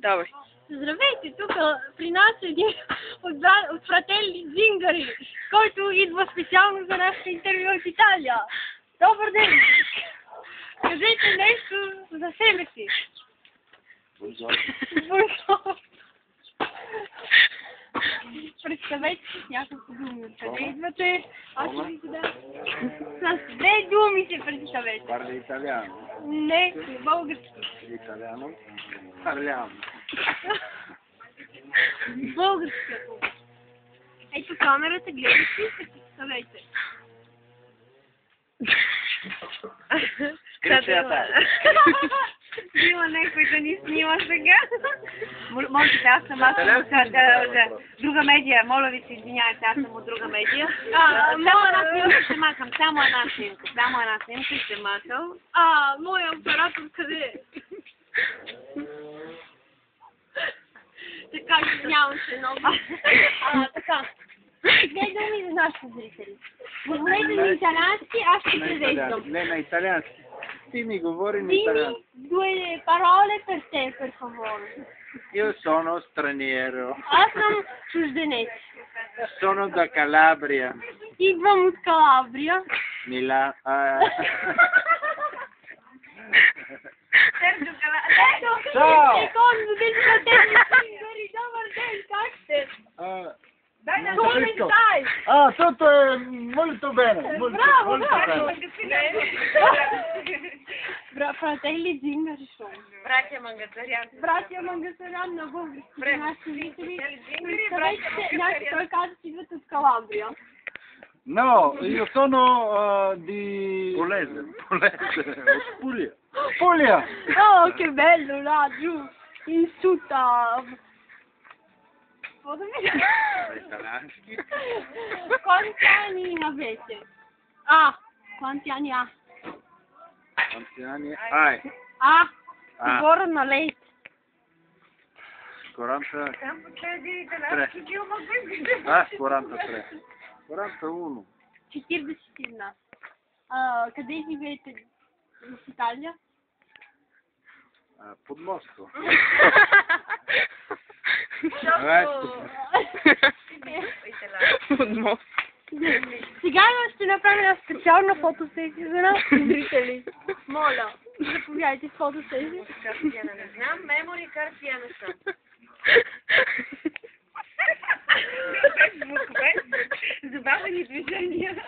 Давай. Здравейте, тук при нас е един от фрателни зингари, който идва специално за нашето интервю от Италия. Добър ден! Кажете нещо за себе си. Бонжорно. Представете си с няколко думи. Откъде идвате? Аз ще ви задам. С две думи се представете. Parli italiano? Не, български. Italiano? Parliamo. Български. Ето камерата, гледайте и се представете. Има някой да ни снима сега. Можете, аз съм друга медия. Моля ви се, извинявайте, аз съм от друга медия. Само една снимка ще махам, само една снимка ще махам. Моя оператор къде е? Така, извинявам се много. Така. Две думи за нашите зрители. Говорете на италиански, аз ще превеждам. Не, на италиански. Ti mi govori in Dimmi italiano. due parole per te, per favore. Io sono straniero. Аз съм чужденец. Sono da Calabria. Идвам от Калабрия. Milano. Secondo del fratello Zingari, добър ден, как сте? Come stai? Tutto è molto bene. Bravo, bravo. Fratelli Зингари шоу. Братя Мангасарян на български за нашите зрители. Представете, той каза, че идват от Калабрия. No, io sono di Polese, Puglia. Puglia! Oh, che bello, là, giù, in tutta... Quanti anni avete? Quanti anni ha? Quanti anni hai? Сигурно лей. 43. 43. 41. 41. Къде живеете? В Италия? Под Москва. Сега ще направим една специална фотосесия за нашите зрители. Моля, заповядайте в фотосесия. Не знам, мемори карти не съм. Забавени движения.